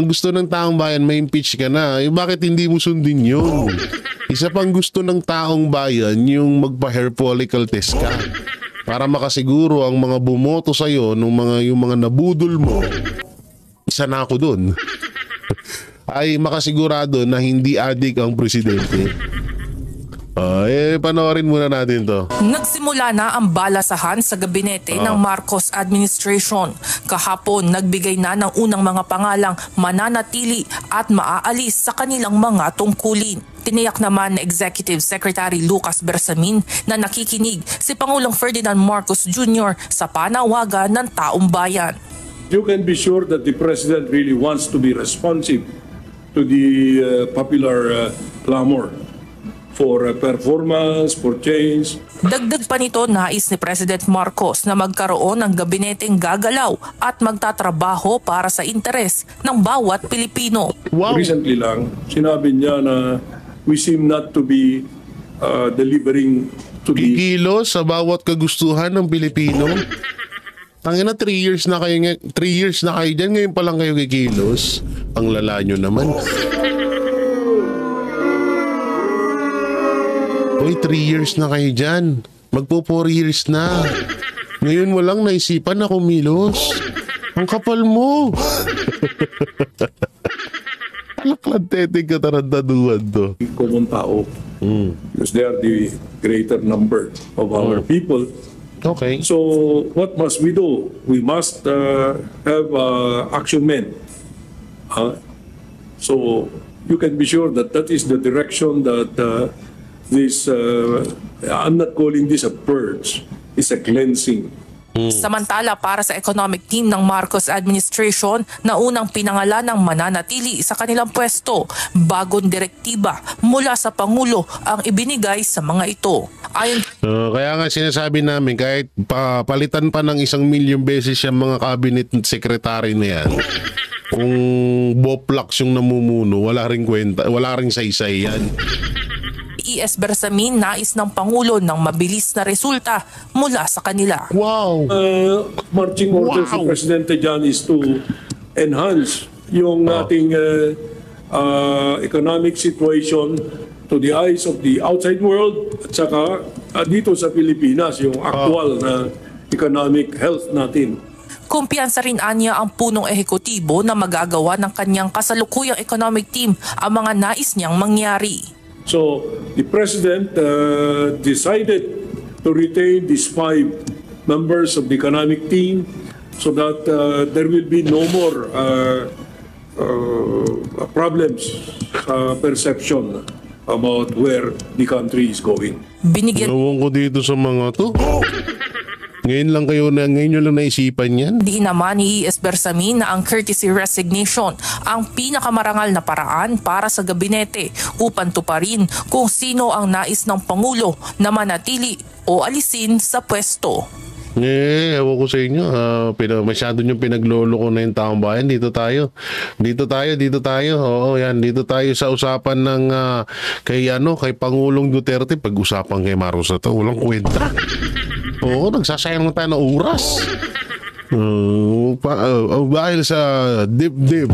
ang gusto ng taong bayan, may impeach ka na. Bakit hindi mo sundin yun? Isa pang gusto ng taong bayan, yung magpa-hair follicle test ka. Para makasiguro ang mga bumoto sa'yo, yung mga nabudol mo, isa na ako dun, ay makasigurado na hindi adik ang presidente. Panoorin muna natin to. Nagsimula na ang balasahan sa gabinete ng Marcos administration. Kahapon, nagbigay na ng unang mga pangalang mananatili at maaalis sa kanilang mga tungkulin. Tiniyak naman na Executive Secretary Lucas Bersamin na nakikinig si Pangulong Ferdinand Marcos Jr. sa panawagan ng taong bayan. You can be sure that the President really wants to be responsive to the popular clamor for performance, for change. Dagdag pa nito, nais ni President Marcos na magkaroon ng gabineteng gagalaw at magtatrabaho para sa interes ng bawat Pilipino. Wow. Recently lang, sinabi niya na we seem not to be delivering to the... Kikilos sa bawat kagustuhan ng Pilipino. Tangina, 3 years na kayo dyan, ngayon pa lang kayo kikilos. Ang lala nyo naman. Uy, 3 years na kayo dyan. Magpo 4 years na. Ngayon mo lang naisipan na kumilos. Ang kapal mo. Alaklanteting katarandaduan to. Common tao. Because they are the greater number of our people. Okay. So, what must we do? We must have action men. So, you can be sure that that is the direction that this, I'm not calling this a purge, it's a cleansing. Samantala, para sa economic team ng Marcos administration na unang pinangalan ng mananatili sa kanilang pwesto, bagong direktiba mula sa Pangulo ang ibinigay sa mga ito. Kaya nga sinasabi namin, kahit palitan pa ng 1 milyong beses yung mga cabinet secretary na yan, kung boplax yung namumuno, wala ring kwenta, wala ring saysay yan. ES Bersamin, nais ng Pangulo ng mabilis na resulta mula sa kanila. Wow! Marching orders ng Presidente dyan is to enhance yung ating economic situation to the eyes of the outside world at saka dito sa Pilipinas, yung actual na economic health natin. Kumpiyansa rin anya ang punong ehekutibo na magagawa ng kanyang kasalukuyang economic team ang mga nais niyang mangyari. So, the President decided to retain these 5 members of the economic team so that there will be no more problems, perception about where the country is going. Ewan ko dito sa mga to. Ngayon nyo lang naisipan yan? Di naman ni ES Bersamin na ang courtesy resignation ang pinakamarangal na paraan para sa gabinete upang tuparin kung sino ang nais ng Pangulo na manatili o alisin sa pwesto. Ewan ko sa inyo. Masyado nyo pinaglolo ko na yung taong bayan. Dito tayo. Oo, yan. Dito tayo sa usapan ng kay Pangulong Duterte. Pag-usapan kay Marcos na to, walang kwenta. Oo, nagsasayang na tayo ng oras. Dahil sa dib-dib.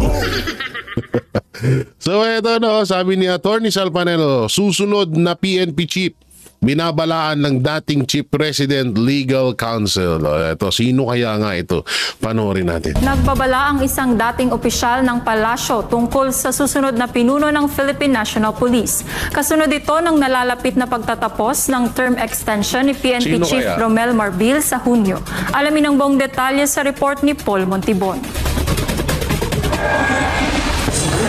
So ito sabi ni Attorney Sal Panelo, susunod na PNP chief, binabalaan ng dating Chief President Legal Counsel. Ito, sino kaya nga ito? Panoorin natin. Nagbabala ang isang dating opisyal ng palasyo tungkol sa susunod na pinuno ng Philippine National Police. Kasunod ito ng nalalapit na pagtatapos ng term extension ni PNP Chief Romel Marbil sa Hunyo. Alamin ang buong detalye sa report ni Paul Montibon.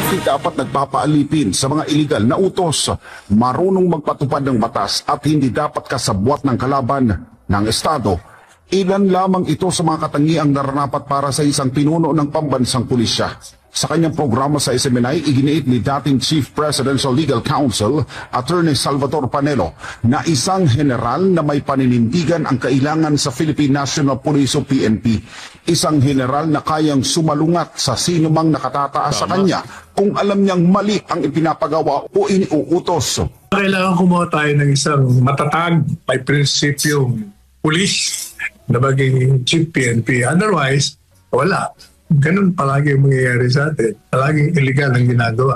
Dapat nagpapaalipin sa mga iligal na utos, marunong magpatupad ng batas at hindi dapat kasabwat ng kalaban ng Estado. Ilan lamang ito sa mga katangiang nararapat para sa isang pinuno ng pambansang pulisya. Sa kanyang programa sa SMNI, iginiit ni dating Chief Presidential Legal Counsel, Attorney Salvador Panelo, na isang general na may paninindigan ang kailangan sa Philippine National Police o PNP. Isang general na kayang sumalungat sa sino mang nakatataas sa kanya kung alam niyang mali ang ipinapagawa o iniuutos. Kailangan kumuha tayo ng isang matatag, may prinsipyong pulis na maging Chief PNP. Otherwise, wala. Ganun palagi ang mangyayari sa atin. Palaging illegal ang ginagawa.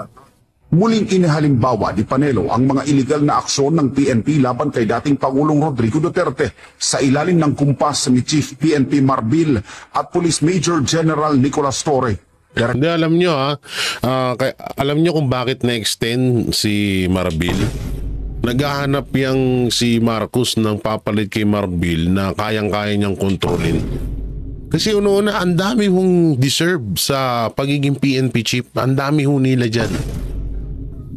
Muling inihalimbawa ni Panelo ang mga iligal na aksyon ng PNP laban kay dating Pangulong Rodrigo Duterte sa ilalim ng kumpas ni Chief PNP Marbil at Police Major General Nicolas Torre. Hindi, alam nyo alam nyo kung bakit na-extend si Marbil? Naghahanap yang si Marcos ng papalit kay Marbil na kayang-kaya niyang kontrolin. Kasi una-una, ang dami hong deserve sa pagiging PNP chief. Ang dami ho nila dyan.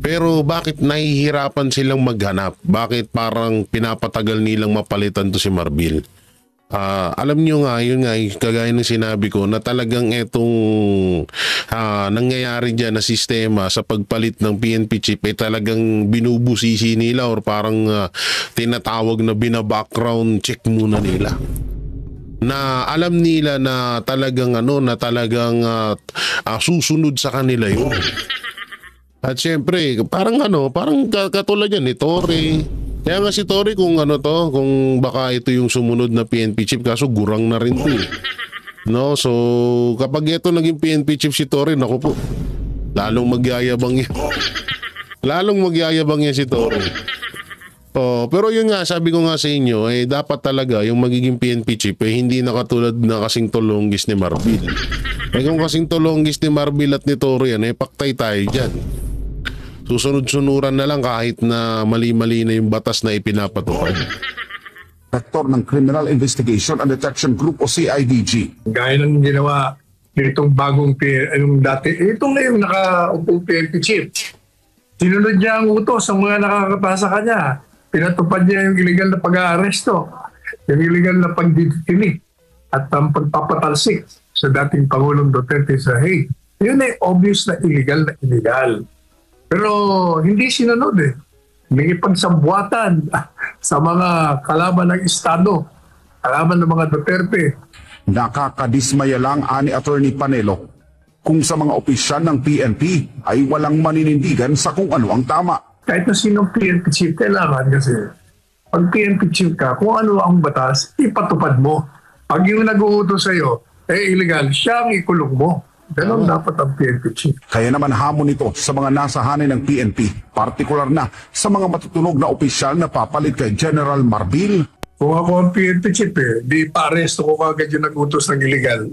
Pero bakit nahihirapan silang maghanap? Bakit parang pinapatagal nilang mapalitan to si Marbil? Alam nyo nga, yun nga, kagaya ng sinabi ko, na talagang itong nangyayari dyan na sistema sa pagpalit ng PNP chief ay talagang binubusisi nila or parang tinatawag na bina-background check muna nila. Na alam nila na talagang susunod sa kanila yun. At syempre, parang katulad yan ni Torre. Kaya nga si Torre kung baka ito yung sumunod na PNP chief, kaso gurang na rin to eh. No, so kapag ito naging PNP chief si Torre, naku po, lalong magyayabang yan. Lalong magyayabang yan si Torre. Pero yun nga, sabi ko nga sa inyo, dapat talaga yung magiging PNP chief hindi na katulad na kasing tulonggis ni Marbil. Kung kasing tulonggis ni Marbil at ni Torre yan, paktay tayo dyan. Susunod-sunuran na lang kahit na mali-mali na yung batas na ipinapatupad. Director ng Criminal Investigation and Detection Group o CIDG. Gaya ng ginawa nitong bagong itong na yung nakaupong PNP chief. Sinunod niya ang utos sa mga nakakapasa kanya. Pinatupad niya yung illegal na pag-aaresto, yung illegal na pagditini, at ang pagpapatalsik sa dating Pangulong Duterte sa Hague. Yun ay obvious na illegal na illegal. Pero hindi sinunod eh. May pagsabwatan sa mga kalaban ng Estado, kalaban ng mga Duterte. Nakakadismaya lang ani Attorney Panelo kung sa mga opisyal ng PNP ay walang maninindigan sa kung ano ang tama. Kahit na sinong PNP chief, kailangan kasi pag PNP chief ka, kung ano ang batas, ipatupad mo. Pag yung nag-uutos sa'yo, illegal, siya ang ikulong mo. Ganon dapat ang PNP chief. Kaya naman hamon ito sa mga nasa hanay ng PNP, partikular na sa mga matutunog na opisyal na papalit kay General Marbil. Kung ako ang PNP chief, di pa-aresto ko kagad yung nag-utos ng illegal.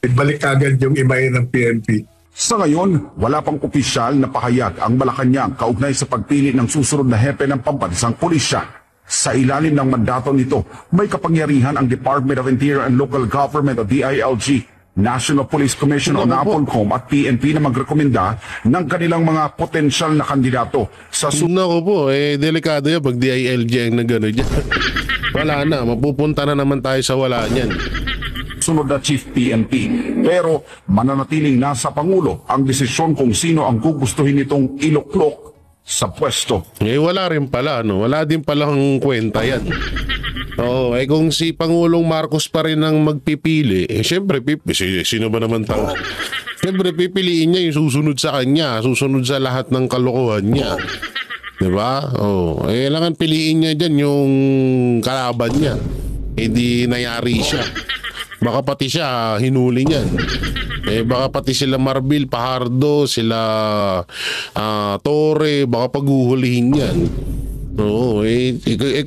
Ibalik kagad yung imay ng PNP. Sa ngayon, wala pang opisyal na pahayag ang Malacanang kaugnay sa pagpili ng susunod na hepe ng pambansang pulisya. Sa ilalim ng mandato nito, may kapangyarihan ang Department of Interior and Local Government o DILG, National Police Commission o NAPOLCOM at PNP na magrekomenda ng kanilang mga potensyal na kandidato sa Naku po, delikado yan pag DILG ang nagano dyan. Wala na, mapupunta na naman tayo sa wala niyan. sunod na Chief PNP. Pero mananatiling nasa Pangulo ang desisyon kung sino ang gugustuhin nitong iluklok sa pwesto. Wala rin pala, no? Wala din palang kwenta yan. Oo, kung si Pangulong Marcos pa rin ang magpipili, syempre, sino ba naman tao? Syempre, pipiliin niya yung susunod sa kanya, susunod sa lahat ng kalokohan niya. Diba? Oo, kailangan piliin niya dyan yung kalaban niya. Hindi nayari siya. Baka pati siya hinuli niyan. Baka pati sila Marbil, Pajardo, sila Torre, baka paghuhulihin yan. Oo,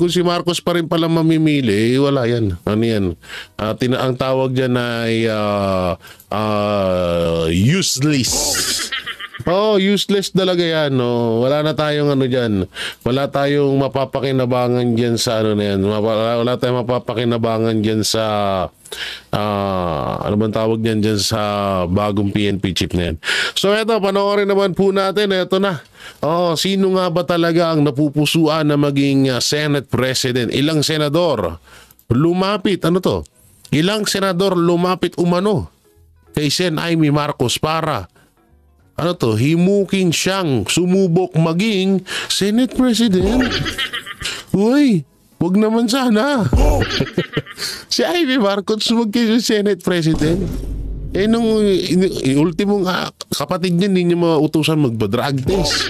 kung si Marcos pa rin pala mamimili, wala yan. Ano yan? Ang tawag dyan ay useless. Oh, useless talaga yan, no. Wala na tayong ano diyan. Wala tayong mapapakinabangan diyan sa ano na yan. Wala tayong mapapakinabangan diyan sa ano bang tawag niyan diyan sa bagong PNP chief na yan. So eto, panoorin naman po natin, eto na. Oh, sino nga ba talaga ang napupusuan na maging Senate President? Ilang senador lumapit, ano to? Ilang senador lumapit umano kay Sen. Amy Marcos para ano to, himukin siyang sumubok maging Senate President. Uy, wag naman sana. Si Amy Marcos maging Senate President. Nung ultimong kapatid niya, hindi niya mautusan magpa-drug test.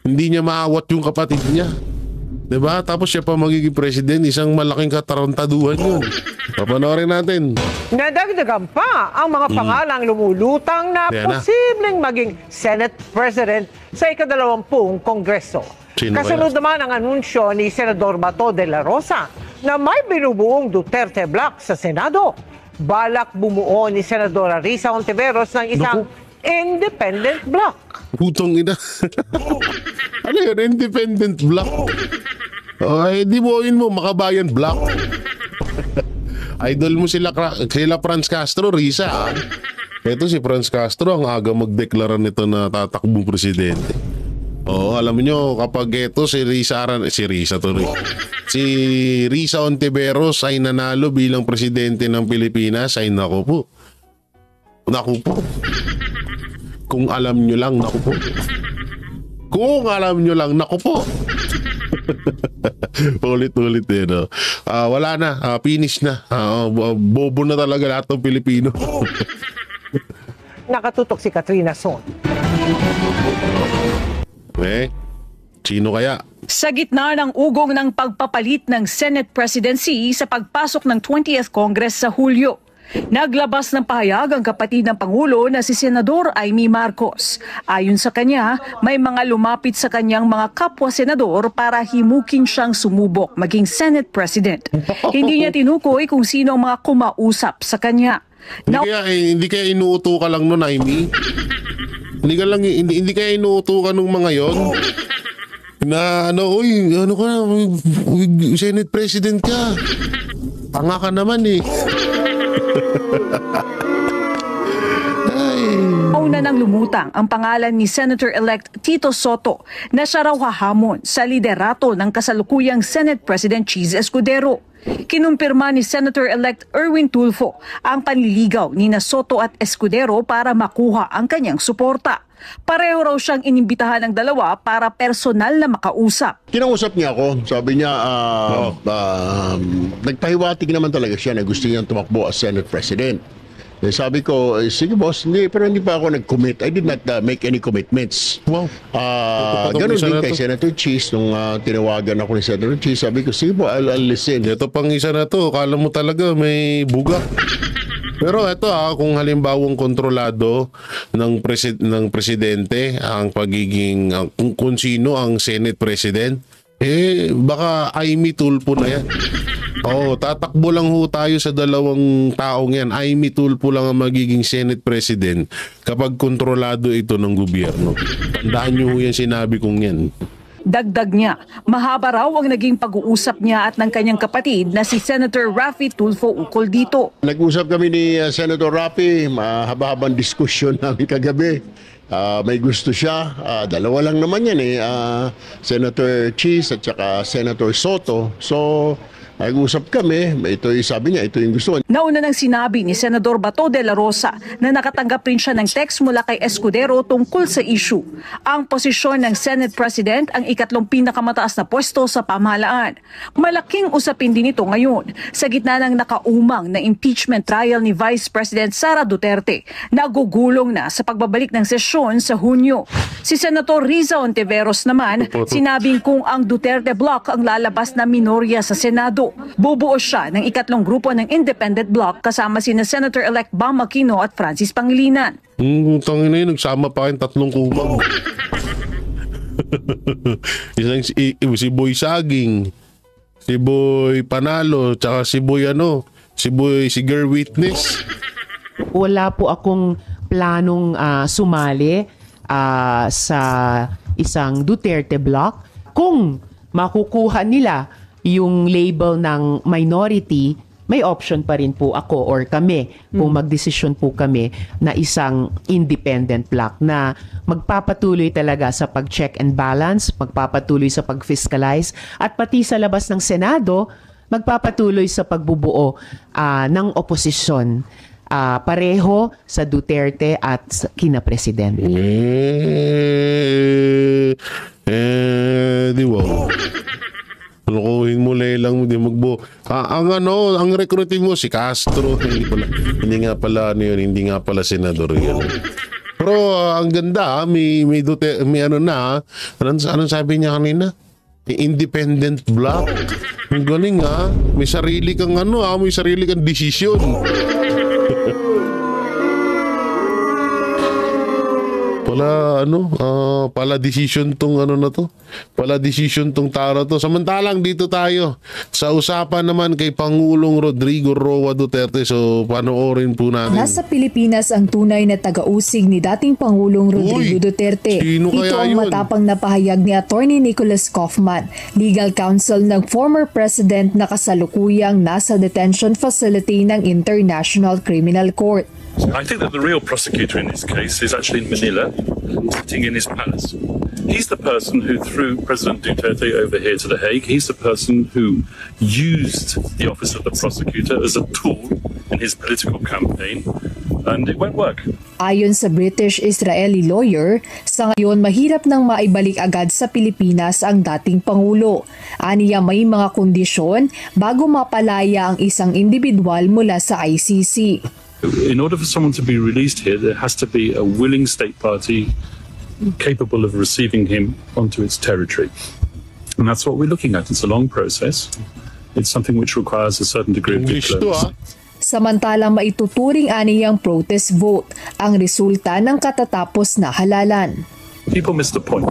Hindi niya maawat yung kapatid niya. Diba? Tapos siya pa magiging president, isang malaking katarantaduhan yun. Papanoorin natin. Nadagdagan pa ang mga pangalang lumulutang na Yan na. posibleng maging Senate President sa ika-20 Kongreso. Sino Kasunod kaya? naman ang anunsyo ni Senador Bato de la Rosa na may binubuong Duterte Block sa Senado. Balak bumuo ni Senadora Risa Hontiveros ng isang independent block. Putong ina. Ano yun? Independent block. Ay, di buuin mo, Makabayan block. Idol mo sila Franz Castro, Risa. Ito si Franz Castro, ang aga magdeklara nito na tatakbong presidente. Oo, alam niyo, kapag ito si Risa Hontiveros ay nanalo bilang presidente ng Pilipinas, ay naku po. Kung alam nyo lang, naku po. Ulit-ulit eh, no? Wala na, finish na. Bobo na talaga lahat ng Pilipino. Nakatutok si Katrina Son. Sino kaya? Sa gitna ng ugong ng pagpapalit ng Senate presidency sa pagpasok ng 20th Congress sa Hulyo, naglabas ng pahayag ang kapatid ng Pangulo na si Senador Amy Marcos. Ayon sa kanya, may mga lumapit sa kanyang mga kapwa-senador para himukin siyang sumubok maging Senate President. Hindi niya tinukoy kung sino ang mga kumausap sa kanya. Hindi kaya inuuto ka lang nun, Amy? Hindi kaya inuuto ka nung mga yon? Na Senate President ka. Tanga ka naman eh. Una nang lumutang ang pangalan ni Senator-elect Tito Soto na siya raw hahamon sa liderato ng kasalukuyang Senate President Cheese Escudero. Kinumpirma ni Senator-elect Erwin Tulfo ang panliligaw ni Soto at Escudero para makuha ang kanyang suporta. Pareho raw siyang inimbitahan ng dalawa para personal na makausap. Kinausap niya ako. Sabi niya, nagpahiwatig naman talaga siya na gusto niyang tumakbo as Senate President. Sabi ko, sige boss, pero hindi pa ako nag-commit. I did not make any commitments. Wow. Ganun din kay Senator Cheese. Nung tinawagan ako ni Senator Cheese, sabi ko, sige po, I'll listen. Ito pang isa na to, kala mo talaga may buga. Pero ito kung halimbawang kontrolado ng presidente ang pagiging kung sino ang Senate President, baka Amy Tulfo na yan. Tatakbo lang ho tayo sa dalawang taong yan. Amy Tulfo lang ang magiging Senate President kapag kontrolado ito ng gobyerno. Tandaan nyo yan, sinabi kong yan. Dagdag niya, mahaba raw ang naging pag-uusap niya at ng kanyang kapatid na si Senator Raffy Tulfo ukol dito. Nag-usap kami ni Senator Raffy, mahaba-habang diskusyon namin kagabi. May gusto siya, dalawa lang naman yan Senator Cheese at saka Senator Soto. So, nag-usap kami, sabi niya, ito yung gusto. Nauna nang sinabi ni Senador Bato de la Rosa na nakatanggap rin siya ng text mula kay Escudero tungkol sa issue. Ang posisyon ng Senate President ang ikatlong pinakamataas na pwesto sa pamahalaan. Malaking usapin din ito ngayon sa gitna ng nakaumang na impeachment trial ni Vice President Sara Duterte na gugulong na sa pagbabalik ng sesyon sa Hunyo. Si Senator Risa Hontiveros naman, sinabing kung ang Duterte Block ang lalabas na minorya sa Senado, bubuo siya ng ikatlong grupo ng independent block kasama sina Senator-elect Bam Aquino at Francis Pangilinan. Tangin na yun, nagsama pa kayong tatlong kubang. Si Boy Saging, si Boy Panalo, tsaka si si Girl Witness. Wala po akong planong sumali sa isang Duterte block. Kung makukuha nila yung label ng minority, may option pa rin po ako or kami kung magdesisyon po kami na isang independent block na magpapatuloy talaga sa pag-check and balance, magpapatuloy sa pag-fiscalize at pati sa labas ng Senado, magpapatuloy sa pagbubuo ng oposisyon. Pareho sa Duterte at kina Presidente. Di ba? Lukuhin mo lang mo di magbo. Ang recruiting mo si Castro, hindi nga pala senador yun. Pero ang ganda, may Duterte, may anong sabi niya kanina? Independent block. Ang galing may sarili kang may sarili kang desisyon. Pala decision tong na to. Pala decision tong tao to. Samantalang dito tayo sa usapan naman kay Pangulong Rodrigo Roa Duterte. So panoorin po natin. Nasa Pilipinas ang tunay na taga-usig ni dating Pangulong Rodrigo Duterte. Ito ang matapang na pahayag ni Attorney Nicholas Kaufman, legal counsel ng former president na kasalukuyang nasa detention facility ng International Criminal Court. I think that the real prosecutor in this case is actually in Manila, sitting in his palace. He's the person who threw President Duterte over here to The Hague. He's the person who used the office of the prosecutor as a tool in his political campaign, and it won't work. Ayon sa British-Israeli lawyer, sa ngayon mahirap nang maibalik agad sa Pilipinas ang dating Pangulo. Aniya may mga kondisyon bago mapalaya ang isang individual mula sa ICC. In order for someone to be released here, there has to be a willing state party capable of receiving him onto its territory. And that's what we're looking at. It's a long process. It's something which requires a certain degree of diplomacy. Samantalang maituturing aniyang protest vote ang resulta ng katatapos na halalan. People miss the point.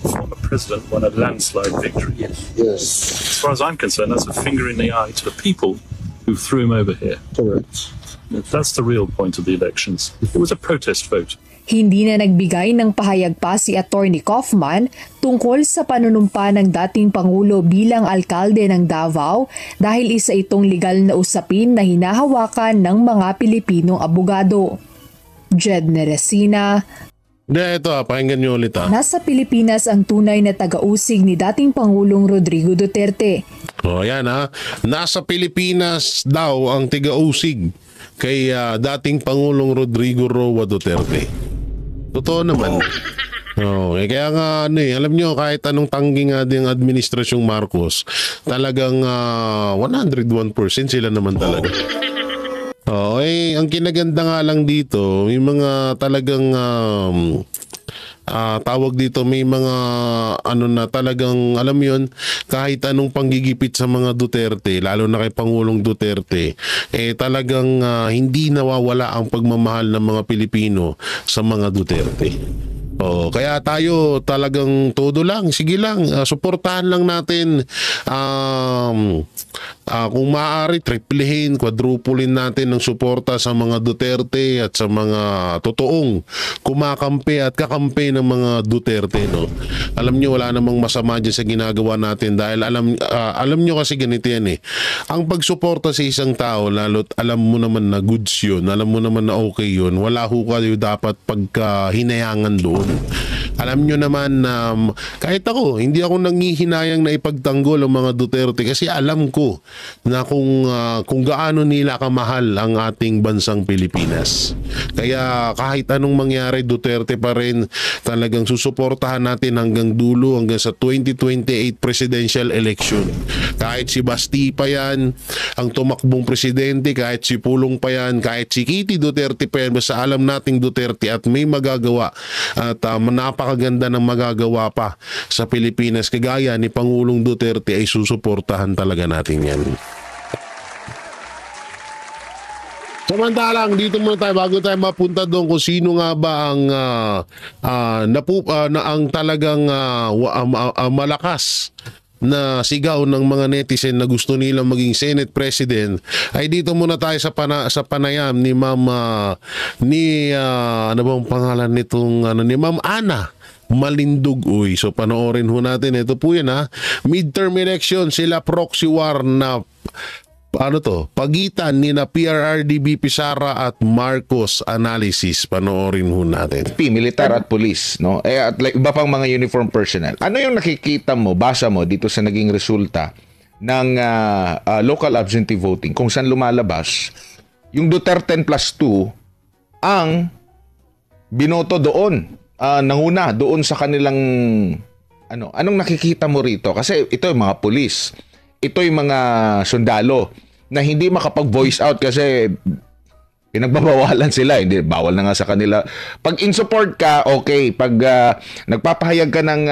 The former president won a landslide victory. Yes. As far as I'm concerned, that's a finger in the eye to the people who threw him over here. Correct. That's the real point of the elections. It was a protest vote. Hindi na nagbigay ng pahayag pa si Attorney Kaufman tungkol sa panunumpa ng dating Pangulo bilang alkalde ng Davao dahil isa itong legal na usapin na hinahawakan ng mga Pilipinong abogado. Jed Neresina. Ito, pakinggan nyo ulit. Nasa Pilipinas ang tunay na taga-usig ni dating Pangulong Rodrigo Duterte. Ayan nasa Pilipinas daw ang tiga-usig kay dating Pangulong Rodrigo Roa Duterte. Totoo naman. Kaya nga alam nyo, kahit anong tanggi nga din administrasyong Marcos, talagang 101% sila naman talaga. Ang kinaganda nga lang dito, may mga talagang tawag dito, may mga na talagang alam yon, kahit anong panggigipit sa mga Duterte, lalo na kay Pangulong Duterte, talagang hindi nawawala ang pagmamahal ng mga Pilipino sa mga Duterte. Kaya tayo talagang todo lang, sige lang, suportahan lang natin, kung maaari triplehin, quadruplehin natin ng suporta sa mga Duterte at sa mga totoong kumakampi at kakampi ng mga Duterte, no. Alam niyo, wala namang masama dyan sa ginagawa natin dahil alam niyo kasi ganito yan ang pagsuporta sa isang tao, lalo't alam mo naman na goods yun, alam mo naman na okay yun, wala ho kayo dapat pagkahinayangan doon. Alam nyo naman na kahit ako, hindi ako nangihinayang na ipagtanggol ang mga Duterte kasi alam ko na kung gaano nila kamahal ang ating bansang Pilipinas. Kaya kahit anong mangyari, Duterte pa rin talagang susuportahan natin hanggang dulo, hanggang sa 2028 presidential election. Kahit si Basti pa yan, ang tumakbong presidente, kahit si Pulong pa yan, kahit si Kitty Duterte pa yan, basta alam nating Duterte at may magagawa at napakaganda ng magagawa pa sa Pilipinas kagaya ni Pangulong Duterte, ay susuportahan talaga natin yan. Samantalang dito muna tayo bago tayo mapunta doon kung sino nga ba ang talagang malakas na sigaw ng mga netizen na gusto nilang maging Senate President, ay dito muna tayo sa panayam ni Ma'am ano bang pangalan nitong ni Ma'am Ana Malindog. So panoorin ho natin, ito po yan midterm election, sila proxy war na pagitan ni na PRRD, BP Sara at Marcos analysis. Panoorin ho natin. Militar at police, no? At iba pang mga uniform personnel. Ano yung nakikita mo, basa mo dito sa naging resulta ng local absentee voting kung saan lumalabas yung Duterte plus 2 ang binoto doon, nanguna doon sa kanilang anong nakikita mo rito? Kasi ito yung mga police, ito yung mga sundalo na hindi makapag-voice out kasi Pinagbabawalan sila, hindi bawal na nga sa kanila. Pag in support ka, okay. Pag nagpapahayag ka ng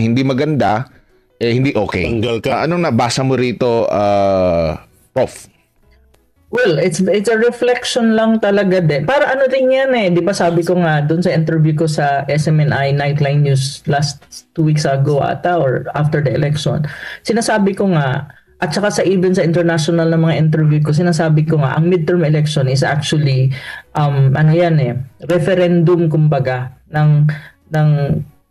hindi maganda, hindi okay. Tanggal ka. Anong nabasa mo rito, Prof? Well, it's a reflection lang talaga din. Para ano din yan eh. Di ba sabi ko nga doon sa interview ko sa SMNI Nightline News last 2 weeks ago ata or after the election. Sinasabi ko nga, at saka sa even sa international na mga interview ko, sinasabi ko nga, ang midterm election is actually, referendum kumbaga,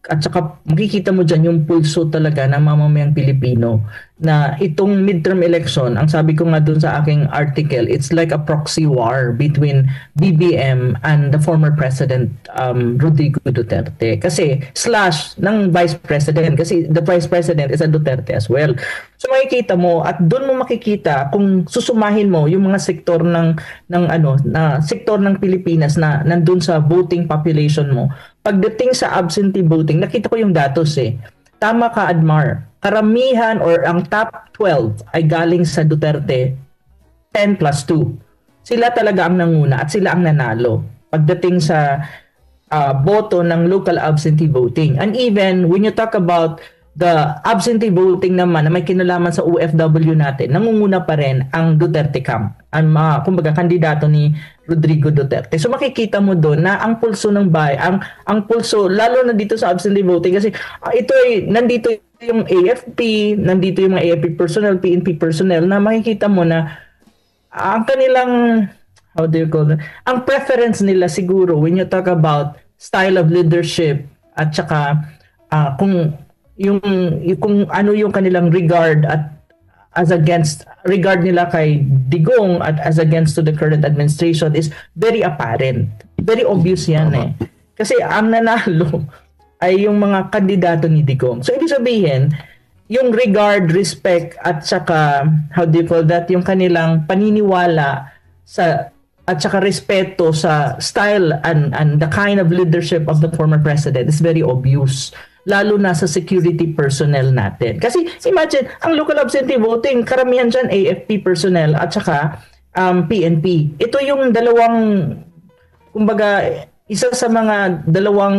at saka makikita mo dyan yung pulso talaga ng mamamayang Pilipino na itong midterm election, ang sabi ko nga dun sa aking article, it's like a proxy war between BBM and the former President Rodrigo Duterte. Kasi / ng Vice President, kasi the Vice President is a Duterte as well. So makikita mo at doon mo makikita kung susumahin mo yung mga sektor sektor ng Pilipinas na nandun sa voting population mo. Pagdating sa absentee voting, nakita ko yung datos eh. Tama ka, Admar. Karamihan or ang top 12 ay galing sa Duterte 10+2. Sila talaga ang nanguna at sila ang nanalo pagdating sa boto ng local absentee voting. And even when you talk about the absentee voting naman na may kinalaman sa OFW natin, nangunguna pa rin ang Duterte camp, ang mga kumbaga kandidato ni Rodrigo Duterte. So makikita mo doon na ang pulso ng bayan, ang pulso lalo na dito sa absentee voting kasi ito ay nandito yung AFP, nandito yung mga AFP personnel, PNP personnel na makikita mo na ang kanilang ang preference nila siguro when you talk about style of leadership at saka kung ano yung kanilang regard at regard nila kay Digong at as against to the current administration is very apparent. Very obvious yan eh. Kasi ang nanalo ay yung mga kandidato ni Digong. So ibig sabihin, yung regard, respect at saka yung kanilang paniniwala at saka respeto sa style and the kind of leadership of the former president is very obvious. Lalo na sa security personnel natin. Kasi imagine, ang local absentee voting, karamihan dyan AFP personnel at saka PNP. Ito yung isa sa mga dalawang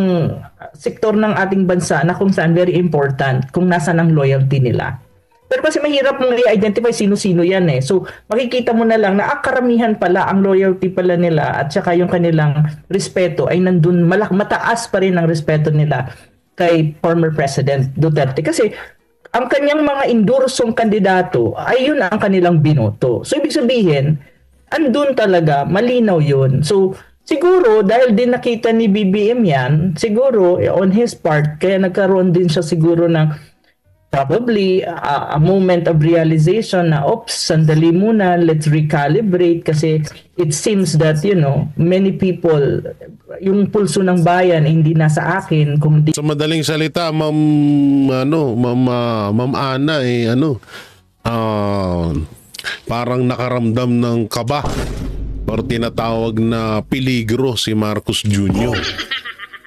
sektor ng ating bansa na kung saan very important kung nasaan ang loyalty nila. Pero kasi mahirap mong i-identify sino-sino yan eh. So makikita mo na lang na karamihan pala ang loyalty pala nila at saka yung kanilang respeto ay nandun, mataas pa rin ang respeto nila kay former President Duterte kasi ang kanyang mga endorsong kandidato ay yun ang kanilang binoto. So ibig sabihin, andun talaga, malinaw yun. So siguro dahil din nakita ni BBM yan, siguro on his part, kaya nagkaroon din siya siguro ng probably a moment of realization na sandali muna, let's recalibrate kasi it seems that many people, yung pulso ng bayan hindi nasa akin kung sa madaling salita, Ma'am Ana parang nakaramdam ng kaba or tinatawag na peligro si Marcos Jr.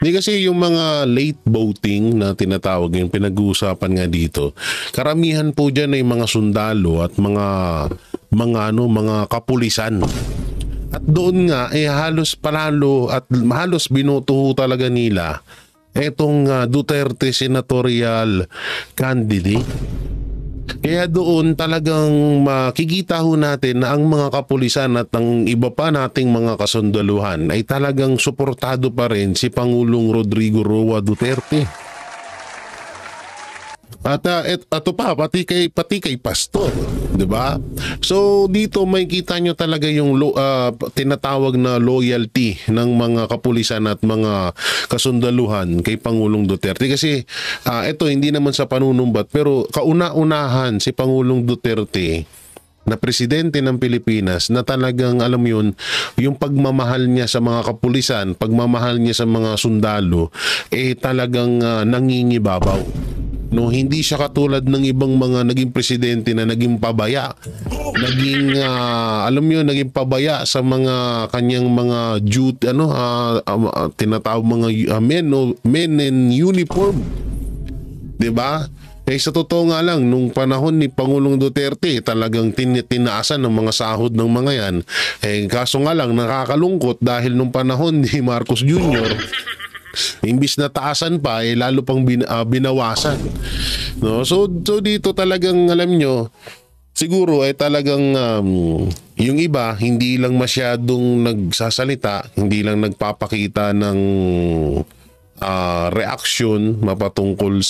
Hindi kasi yung mga late voting na tinatawag, yung pinag-uusapan nga dito, karamihan po dyan ay mga sundalo at mga kapulisan. At doon nga halos palalo at halos binoto talaga nila etong Duterte senatorial candidate. Kaya doon talagang makikita ho natin na ang mga kapulisan at ang iba pa nating mga kasundaluhan ay talagang suportado pa rin si Pangulong Rodrigo Roa Duterte. At ito pa, pati kay Pastor, di ba? So dito makikita nyo talaga yung tinatawag na loyalty ng mga kapulisan at mga kasundaluhan kay Pangulong Duterte. Kasi ito hindi naman sa panunumbat pero kauna-unahan si Pangulong Duterte na presidente ng Pilipinas na talagang alam yun, yung pagmamahal niya sa mga kapulisan, pagmamahal niya sa mga sundalo, talagang nangingibabaw. No, hindi siya katulad ng ibang mga naging presidente na naging pabaya. Naging pabaya sa mga kanyang mga duty, tinatawag mga men in uniform. 'Di ba? Sa totoo nga lang, nung panahon ni Pangulong Duterte, talagang tinaasan ng mga sahod ng mga yan. Kaso nga lang, nakakalungkot dahil nung panahon ni Marcos Jr., imbis na taasan pa, lalo pang binawasan. No? So dito talagang, alam nyo, siguro talagang yung iba, hindi lang masyadong nagsasalita, hindi lang nagpapakita ng reaksyon mapatungkol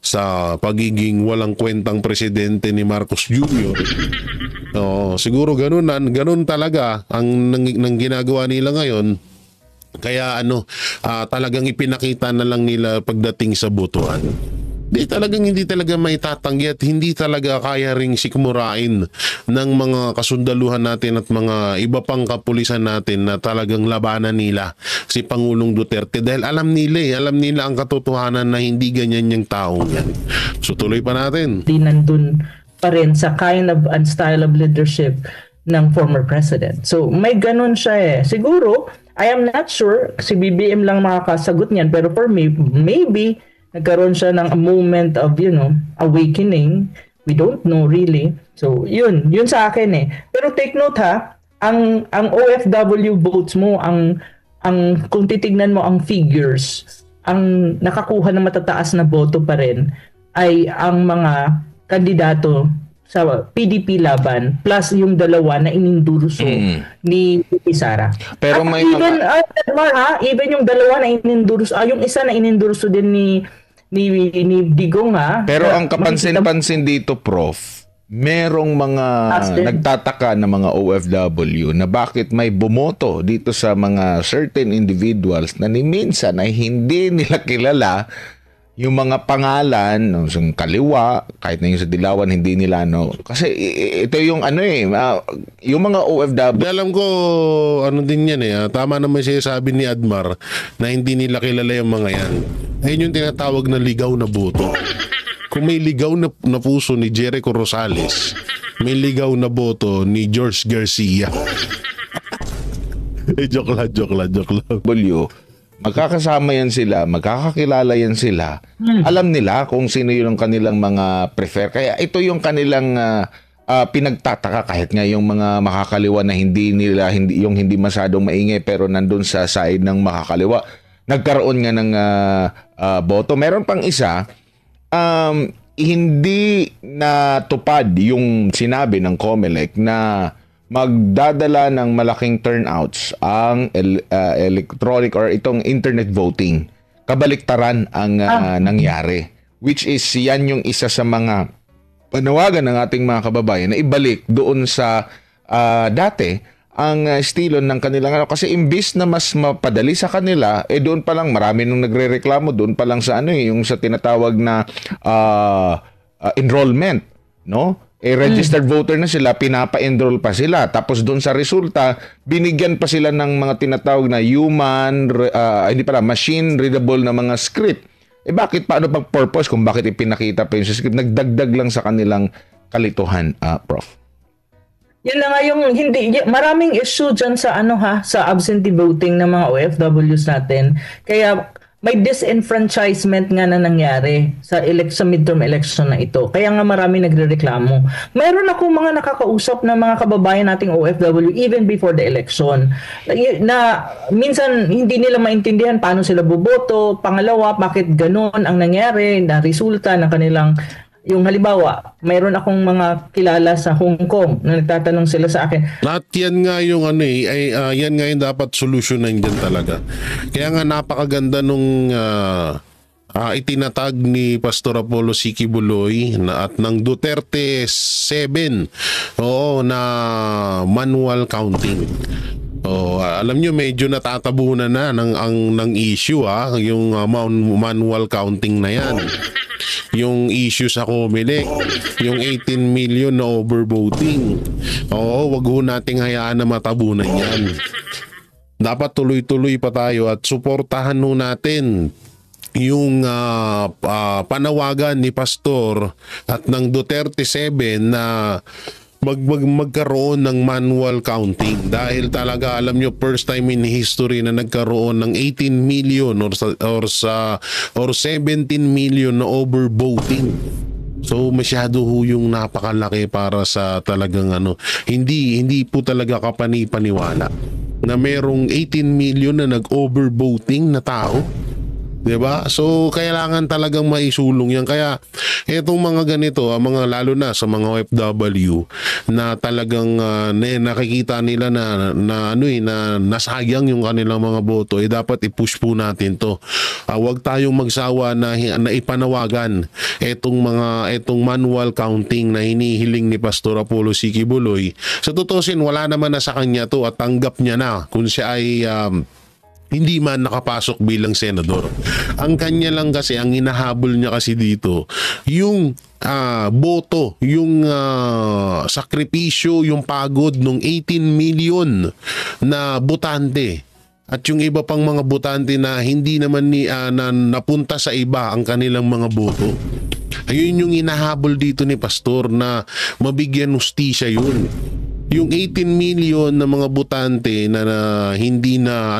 sa pagiging walang kwentang presidente ni Marcos Jr. Siguro ganun talaga ang nang ginagawa nila ngayon. Kaya talagang ipinakita na lang nila pagdating sa botohan. Hindi talaga maitatanggi at hindi talaga kaya ring sikmurain ng mga kasundaluhan natin at mga iba pang kapulisan natin na talagang labanan nila si Pangulong Duterte dahil alam nila ang katotohanan na hindi ganyan yung taong yan. So tuloy pa natin. Di nandun pa rin sa kind of and style of leadership ng former president. So may ganun siya Siguro, I am not sure, si BBM lang makakasagot niyan, pero for me, maybe nagkaroon siya ng a moment of, awakening. We don't know really. So, yun sa akin Pero take note ang OFW votes mo, kung titignan mo ang figures, ang nakakuha ng matataas na boto pa rin ay ang mga kandidato sa PDP laban plus yung dalawa na inendurso ni Sara. Pero may even even yung dalawa na inendurso, yung isa na inendurso din ni Digong Pero ang kapansin-pansin dito, Prof, merong mga nagtataka na mga OFW na bakit may bumoto dito sa mga certain individuals na minsan ay hindi nila kilala yung mga pangalan, yung kaliwa, kahit na yung sa dilawan, hindi nila Kasi ito yung yung mga OFW. Alam ko, din yan Tama naman siya sabi ni Admar na hindi nila kilala yung mga yan. Ayun yung tinatawag na ligaw na boto. Kung may ligaw na puso ni Jericho Rosales, may ligaw na boto ni George Garcia. Joke lang. Magkakasama yan sila, magkakakilala yan sila. Alam nila kung sino yung kanilang mga prefer. Kaya ito yung kanilang pinagtataka kahit nga yung mga makakaliwa na hindi masyadong maingay pero nandun sa side ng makakaliwa. Nagkaroon nga ng boto. Meron pang isa, hindi natupad yung sinabi ng COMELEC na magdadala ng malaking turnouts ang electronic or itong internet voting. Kabaliktaran ang nangyari. Which is yan yung isa sa mga panawagan ng ating mga kababayan na ibalik doon sa dati ang estilo ng kanilang kasi imbis na mas mapadali sa kanila doon pa lang marami nung nagrereklamo doon pa lang sa yung sa tinatawag na enrollment, registered voter na sila, pinapa-enroll pa sila. Tapos doon sa resulta, binigyan pa sila ng mga tinatawag na machine readable na mga script. Bakit paano pang purpose kung bakit ipinakita pa yung script? Nagdagdag lang sa kanilang kalituhan, Prof. Yun na nga yung maraming issue dyan sa sa absentee voting ng mga OFWs natin. Kaya may disenfranchisement nga na nangyari sa midterm election na ito. Kaya nga marami nagrereklamo. Mayroon akong mga nakakausap na mga kababayan nating OFW even before the election na minsan hindi nila maintindihan paano sila boboto. Pangalawa, bakit ganun ang nangyari na resulta ng kanilang yung halimbawa, mayroon akong mga kilala sa Hong Kong na nagtatanong sila sa akin. At yan nga yung yan nga yung dapat solusyonan dyan talaga. Kaya nga napakaganda nung itinatag ni Pastor Apollo C. Kibuloy at ng Duterte 7 na manual counting. Alam nyo medyo natatabunan na ng issue yung manual counting na yan. Yung issue sa COMELEC, yung 18 million na overvoting. Wag ho nating hayaan na matabunan yan. Dapat tuloy-tuloy pa tayo at suportahan ho natin yung panawagan ni Pastor at ng Duterte 7 na magkaroon ng manual counting dahil talaga alam nyo first time in history na nagkaroon ng 18 million or 17 million na overvoting. So masyado ho yung napakalaki para sa talagang hindi po talaga kapani-paniwala na merong 18 million na nag-overvoting na tao. 'Di ba? So kailangan talagang maisulong 'yan. Kaya etong mga ganito, mga lalo na sa mga OFW na talagang nakikita nila na nasayang yung kanilang mga boto, dapat i-push po natin 'to. Huwag tayong magsawa na ipanawagan etong manual counting na hinihiling ni Pastor Apollo C. Quiboloy. Sa tutusin, wala naman na sa kanya 'to at tanggap niya na kung siya ay hindi man nakapasok bilang senador. Ang kanya lang kasi, ang hinahabol niya kasi dito, yung boto, yung sakripisyo, yung pagod ng 18 million na botante. At yung iba pang mga botante na hindi naman na napunta sa iba ang kanilang mga boto. Ayun yung hinahabol dito ni Pastor na mabigyan hustisya yun. Yung 18 million na mga botante na hindi na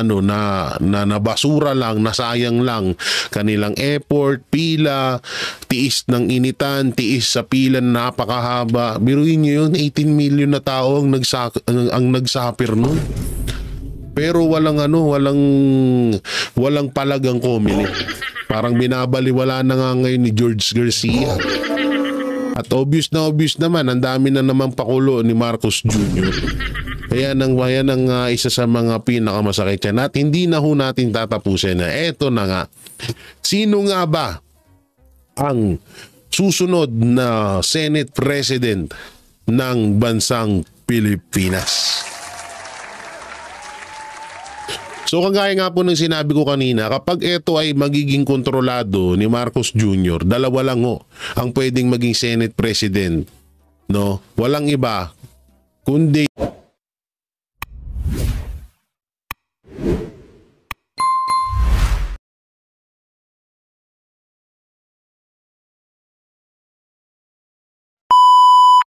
nabasura lang, nasayang lang kanilang effort, pila, tiis ng initan, tiis sa pila na napakahaba. Biruin niyo yun, 18 million na tao ang nagsapir nun. Pero walang palagang komili. Parang binabaliwala na nga ngayon ni George Garcia. At obvious naman, ang dami na naman pakulo ni Marcos Jr. Kaya ang isa sa mga pinakamasakit yan. At hindi na ho natin tatapusin na. Eto na nga. Sino nga ba ang susunod na Senate President ng bansang Pilipinas? So kagaya nga po ng sinabi ko kanina, kapag ito ay magiging kontrolado ni Marcos Jr., dalawa lang ho ang pwedeng maging Senate President. No? Walang iba kundi